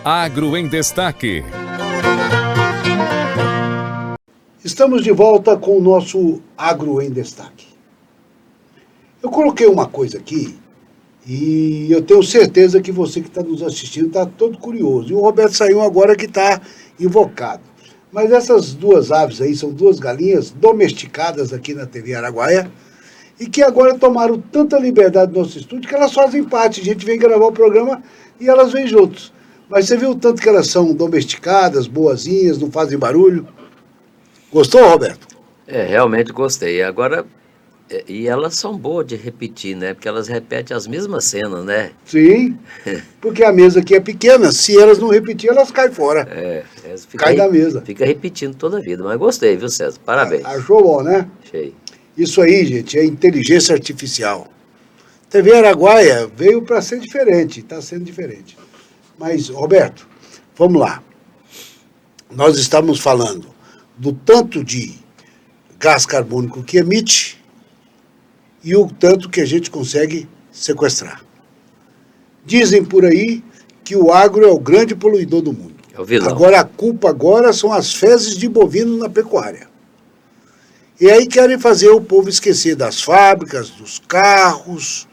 Agro em Destaque. Estamos de volta com o nosso Agro em Destaque. Eu coloquei uma coisa aqui e eu tenho certeza que você que está nos assistindo está todo curioso. E o Roberto saiu agora que está invocado. Mas essas duas aves aí são duas galinhas domesticadas aqui na TV Araguaia e que agora tomaram tanta liberdade no nosso estúdio que elas fazem parte. A gente vem gravar o programa e elas vêm juntos. Mas você viu o tanto que elas são domesticadas, boazinhas, não fazem barulho? Gostou, Roberto? Realmente gostei. Agora, e elas são boas de repetir, né? Porque elas repetem as mesmas cenas, né? Sim, porque a mesa aqui é pequena. Se elas não repetirem, elas caem fora. Cai da mesa. Fica repetindo toda a vida. Mas gostei, viu, César? Parabéns. Achou bom, né? Achei. Isso aí, gente, é inteligência artificial. TV Araguaia veio para ser diferente, está sendo diferente. Mas, Roberto, vamos lá. Nós estamos falando do tanto de gás carbônico que emite e o tanto que a gente consegue sequestrar. Dizem por aí que o agro é o grande poluidor do mundo. É o vilão. Agora, a culpa agora são as fezes de bovino na pecuária. E aí querem fazer o povo esquecer das fábricas, dos carros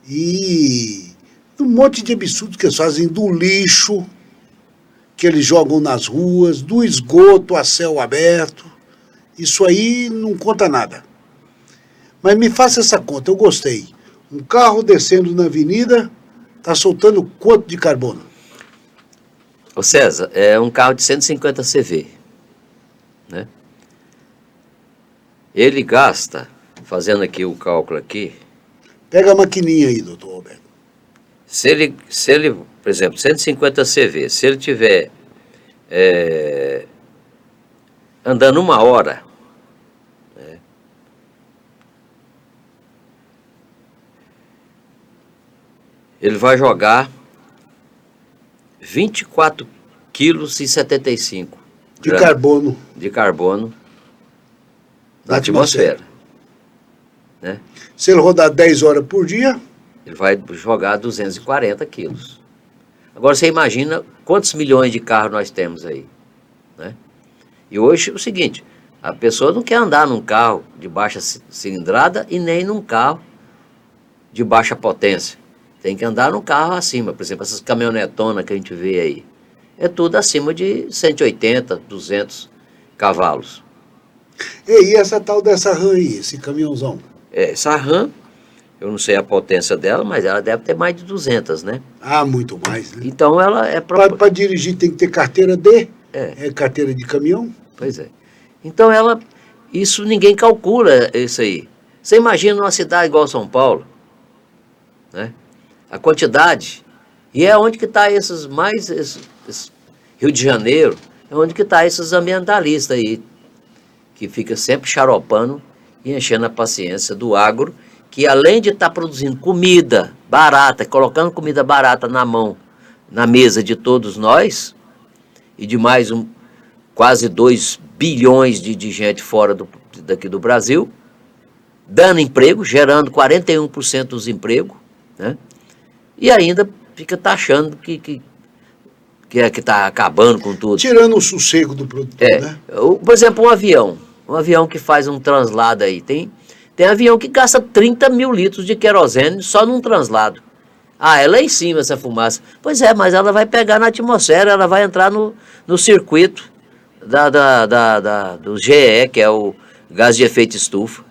e um monte de absurdos que eles fazem, do lixo que eles jogam nas ruas, do esgoto a céu aberto. Isso aí não conta nada. Mas me faça essa conta, eu gostei. Um carro descendo na avenida está soltando quanto de carbono? Ô César, é um carro de 150 CV, né? Ele gasta, fazendo aqui o cálculo aqui... Pega a maquininha aí, doutor Roberto. Se ele, por exemplo, 150 CV, se ele tiver andando 1 hora, né, ele vai jogar 24,75 kg de carbono na atmosfera. Né? Se ele rodar 10 horas por dia... Ele vai jogar 240 quilos. Agora você imagina quantos milhões de carros nós temos aí, né? E hoje é o seguinte, a pessoa não quer andar num carro de baixa cilindrada e nem num carro de baixa potência. Tem que andar num carro acima, por exemplo, essas caminhonetonas que a gente vê aí. É tudo acima de 180, 200 cavalos. E essa tal dessa RAM aí, esse caminhãozão? Essa RAM, eu não sei a potência dela, mas ela deve ter mais de 200, né? Ah, muito mais, né? Então ela é... Para dirigir tem que ter carteira D? Carteira de caminhão? Pois é. Então isso ninguém calcula isso aí. Você imagina uma cidade igual São Paulo, né? A quantidade, e é onde que está esse Rio de Janeiro, é onde que está esses ambientalistas aí, que fica sempre xaropando e enchendo a paciência do agro, que além de estar produzindo comida barata, colocando comida barata na mesa de todos nós, e de mais quase 2 bilhões de gente fora daqui do Brasil, dando emprego, gerando 41% dos empregos, né? E ainda fica taxando que está acabando com tudo. Tirando o sossego do produtor, né? Por exemplo, um avião que faz um translado aí, tem avião que gasta 30 mil litros de querosene só num translado. É lá em cima essa fumaça. Pois é, mas ela vai pegar na atmosfera, ela vai entrar no circuito do GE, que é o gás de efeito estufa.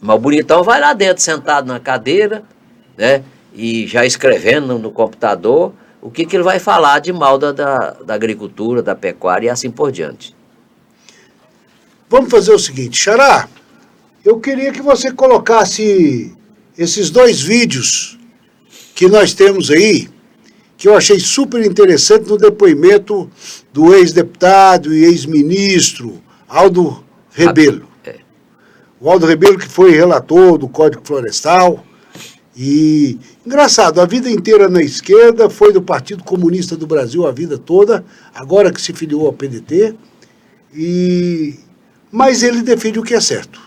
Mas o bonitão vai lá dentro, sentado na cadeira, né? E já escrevendo no computador o que ele vai falar de mal da agricultura, da pecuária e assim por diante. Vamos fazer o seguinte, Xará, eu queria que você colocasse esses 2 vídeos que nós temos aí, que eu achei super interessante no depoimento do ex-deputado e ex-ministro Aldo Rebelo. O Aldo Rebelo, que foi relator do Código Florestal. E, engraçado, a vida inteira na esquerda, foi do Partido Comunista do Brasil a vida toda, agora que se filiou ao PDT, mas ele defende o que é certo.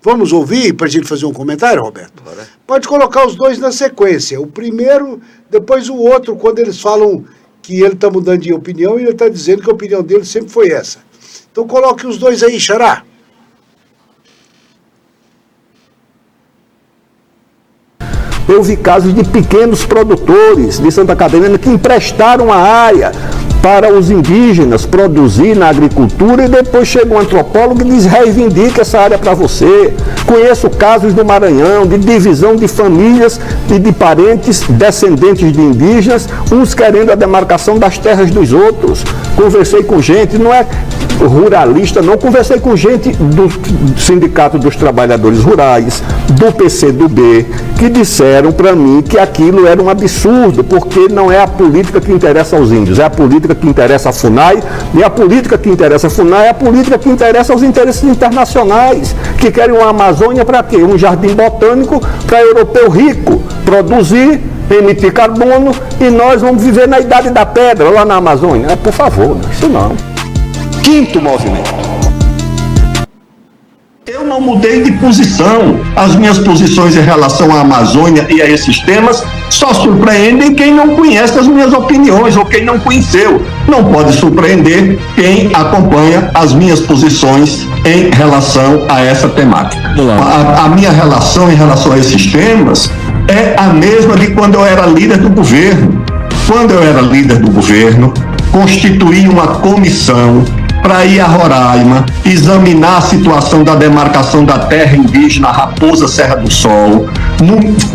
Vamos ouvir para a gente fazer um comentário, Roberto? Bora. Pode colocar os dois na sequência. O primeiro, depois o outro, quando eles falam que ele está mudando de opinião e ele está dizendo que a opinião dele sempre foi essa. Então coloque os dois aí, Xará. Eu vi casos de pequenos produtores de Santa Catarina que emprestaram a área para os indígenas produzir na agricultura e depois chega um antropólogo e diz: reivindica essa área para você. Conheço casos do Maranhão de divisão de famílias e de parentes descendentes de indígenas, uns querendo a demarcação das terras dos outros. Conversei com gente, não é ruralista, não, conversei com gente do Sindicato dos Trabalhadores Rurais, do PCdoB, que disseram para mim que aquilo era um absurdo, porque não é a política que interessa aos índios, é a política que interessa a FUNAI, e a política que interessa a FUNAI é a política que interessa aos interesses internacionais, que querem uma Amazônia para quê? Um jardim botânico para europeu rico produzir, emitir carbono, e nós vamos viver na Idade da Pedra, lá na Amazônia. Por favor, isso não. Quinto movimento. Eu não mudei de posição. As minhas posições em relação à Amazônia e a esses temas só surpreendem quem não conhece as minhas opiniões ou quem não conheceu. Não pode surpreender quem acompanha as minhas posições em relação a essa temática. A minha relação em relação a esses temas é a mesma de quando eu era líder do governo. Quando eu era líder do governo, constituí uma comissão para ir a Roraima, examinar a situação da demarcação da terra indígena Raposa Serra do Sol.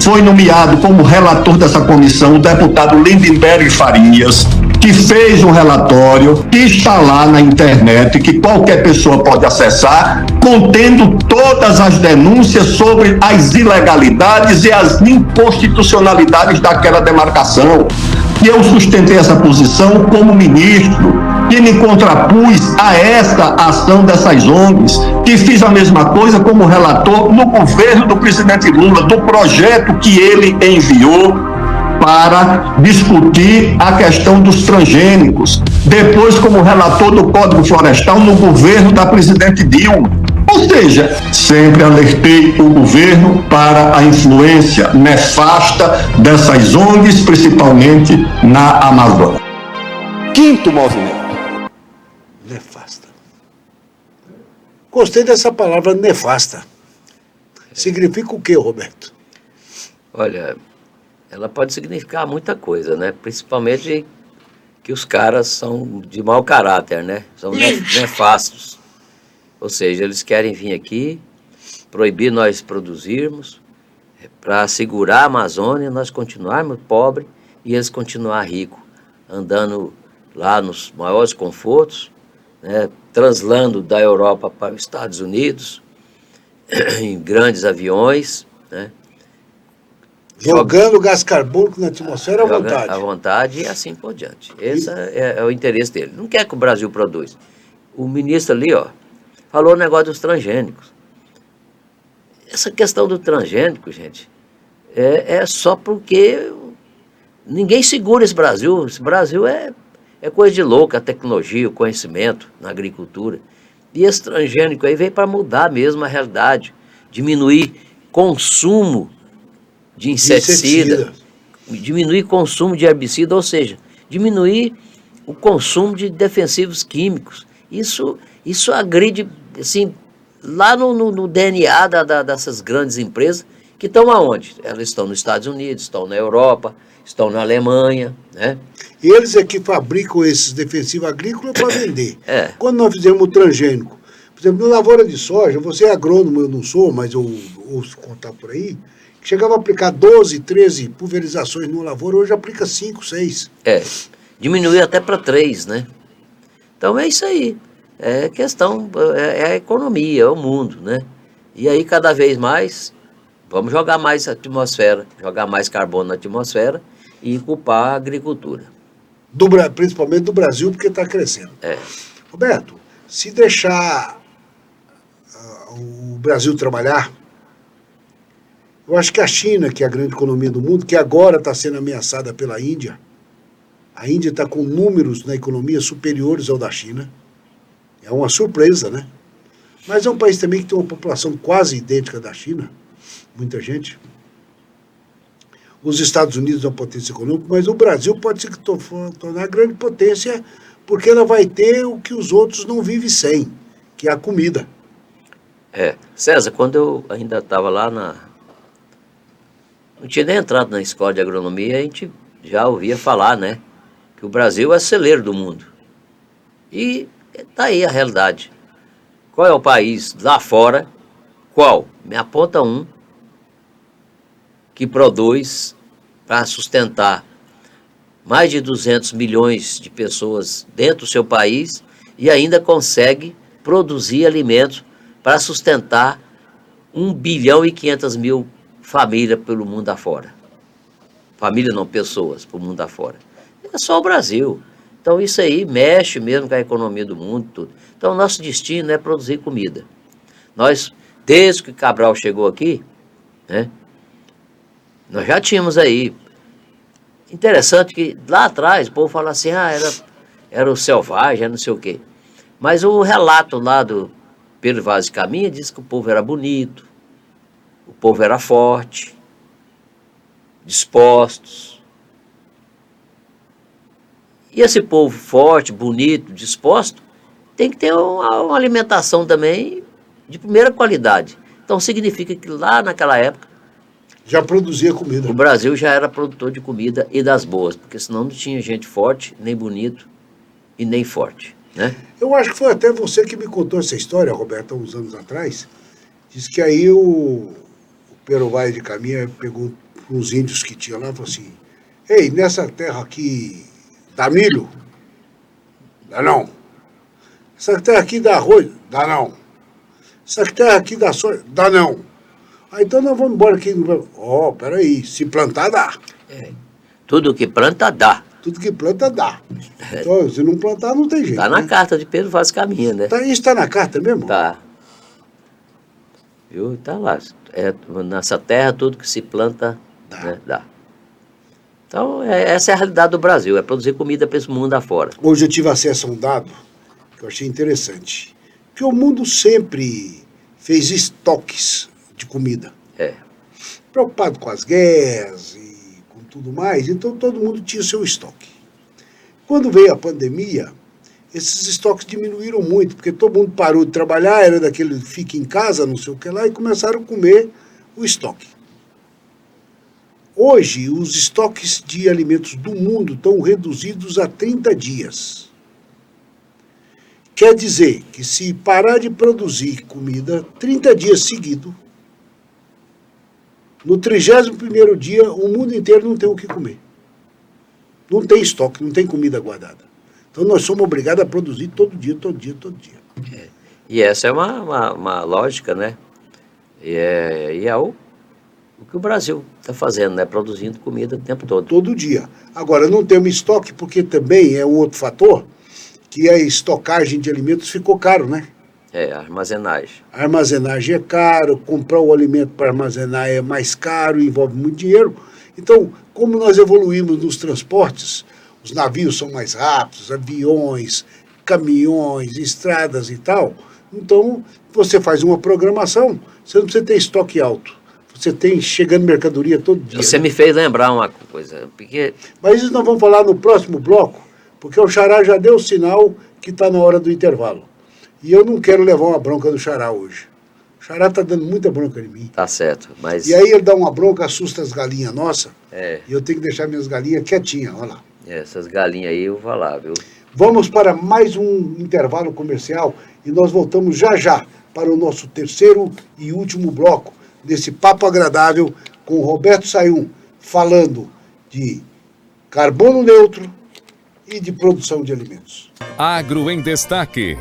Foi nomeado como relator dessa comissão o deputado Lindenberg Farias, que fez um relatório que está lá na internet, que qualquer pessoa pode acessar, contendo todas as denúncias sobre as ilegalidades e as inconstitucionalidades daquela demarcação. E eu sustentei essa posição como ministro, que me contrapus a essa ação dessas ONGs, que fiz a mesma coisa como relator no governo do presidente Lula, do projeto que ele enviou para discutir a questão dos transgênicos, depois como relator do Código Florestal no governo da presidente Dilma. Ou seja, sempre alertei o governo para a influência nefasta dessas ONGs, principalmente na Amazônia. Quinto movimento. Nefasta. Gostei dessa palavra nefasta. Significa o quê, Roberto? Olha, ela pode significar muita coisa, né? Principalmente que os caras são de mau caráter, né? São nefastos. Ou seja, eles querem vir aqui, proibir nós produzirmos, para segurar a Amazônia, nós continuarmos pobres e eles continuar ricos, andando lá nos maiores confortos, né? Translando da Europa para os Estados Unidos, em grandes aviões, né? Jogando gás carbônico na atmosfera à vontade. À vontade e assim por diante. Esse é o interesse dele. Não quer que o Brasil produza. O ministro ali, ó, falou o negócio dos transgênicos. Essa questão do transgênico, gente, é só porque ninguém segura esse Brasil. Esse Brasil é coisa de louco, a tecnologia, o conhecimento na agricultura. E esse transgênico aí veio para mudar mesmo a realidade, diminuir consumo de inseticida, diminuir consumo de herbicida, ou seja, diminuir o consumo de defensivos químicos. Isso agride, assim, lá no DNA dessas grandes empresas, que estão aonde? Elas estão nos Estados Unidos, estão na Europa, estão na Alemanha, né? E eles é que fabricam esses defensivos agrícolas para vender. Quando nós fizemos o transgênico, por exemplo, na lavoura de soja, você é agrônomo, eu não sou, mas eu ouço contar por aí, que chegava a aplicar 12, 13 pulverizações numa lavoura, hoje aplica 5, 6. Diminuiu até para 3, né? Então é isso aí. É questão, é a economia, é o mundo, né? E aí cada vez mais, vamos jogar mais atmosfera, jogar mais carbono na atmosfera e culpar a agricultura. Principalmente do Brasil, porque está crescendo. Roberto, se deixar o Brasil trabalhar, eu acho que a China, que é a grande economia do mundo, que agora está sendo ameaçada pela Índia, a Índia está com números na economia superiores ao da China. É uma surpresa, né? Mas é um país também que tem uma população quase idêntica da China, muita gente. Os Estados Unidos é uma potência econômica, mas o Brasil pode se tornar grande potência porque ela vai ter o que os outros não vivem sem, que é a comida. César, quando eu ainda estava lá não tinha nem entrado na escola de agronomia, a gente já ouvia falar, né? Que o Brasil é celeiro do mundo. E está aí a realidade. Qual é o país lá fora? Qual? Me aponta um que produz para sustentar mais de 200 milhões de pessoas dentro do seu país e ainda consegue produzir alimentos para sustentar 1 bilhão e 500 mil famílias pelo mundo afora. Família não, pessoas pelo mundo afora. É só o Brasil. Então isso aí mexe mesmo com a economia do mundo, tudo. Então o nosso destino é produzir comida. Nós, desde que Cabral chegou aqui, né, nós já tínhamos aí. Interessante que lá atrás o povo fala assim, era o selvagem, não sei o quê. Mas o relato lá do Pedro Vaz de Caminha diz que o povo era bonito, o povo era forte, dispostos. E esse povo forte, bonito, disposto, tem que ter uma alimentação também de primeira qualidade. Então significa que lá naquela época já produzia comida. o Brasil já era produtor de comida e das boas, porque senão não tinha gente forte, nem bonito e nem forte, né? Eu acho que foi até você que me contou essa história, Roberto, há uns anos atrás. Diz que aí o Pero Vaz de Caminha pegou uns índios que tinha lá e falou assim, ei, nessa terra aqui dá milho? Dá não. Essa terra aqui dá arroz? Dá não. Essa terra aqui dá soja? Dá não. Então nós vamos embora aqui. Peraí, se plantar dá. Tudo que planta dá. Tudo que planta dá. Então, se não plantar, não tem jeito. Está na carta de Pedro Vaz de Caminha, né? Isso está na carta mesmo? Tá. Viu? Tá lá. Nessa terra, tudo que se planta Dá. né, dá. Então, essa é a realidade do Brasil, é produzir comida para esse mundo afora. Hoje eu tive acesso a um dado que eu achei interessante. Que o mundo sempre fez estoques de comida. Preocupado com as guerras e com tudo mais, então todo mundo tinha o seu estoque. Quando veio a pandemia, esses estoques diminuíram muito, porque todo mundo parou de trabalhar, era daquele fica em casa, não sei o que lá, e começaram a comer o estoque. Hoje, os estoques de alimentos do mundo estão reduzidos a 30 dias. Quer dizer que se parar de produzir comida 30 dias seguidos, no 31º dia, o mundo inteiro não tem o que comer. Não tem estoque, não tem comida guardada. Então nós somos obrigados a produzir todo dia, todo dia, todo dia. E essa é uma lógica, né? E é o que o Brasil está fazendo, né? Produzindo comida o tempo todo. Todo dia. Agora, não temos estoque porque também é um outro fator, que a estocagem de alimentos ficou caro, né? Armazenagem. A armazenagem é caro, comprar o alimento para armazenar é mais caro, envolve muito dinheiro. Então, como nós evoluímos nos transportes, os navios são mais rápidos, aviões, caminhões, estradas e tal. Então, você faz uma programação, você não precisa ter estoque alto. Você tem chegando mercadoria todo dia. Você me fez lembrar uma coisa, porque... Mas isso nós vamos falar no próximo bloco, porque o Xará já deu o sinal que está na hora do intervalo. E eu não quero levar uma bronca do Xará hoje. O Xará está dando muita bronca em mim. Tá certo, mas... E aí ele dá uma bronca, assusta as galinhas nossas, É. e eu tenho que deixar minhas galinhas quietinhas, olha lá. Essas galinhas aí eu vou falar, viu? Vamos para mais um intervalo comercial e nós voltamos já já para o nosso terceiro e último bloco desse papo agradável com o Roberto Sayum, falando de carbono neutro e de produção de alimentos. Agro em Destaque.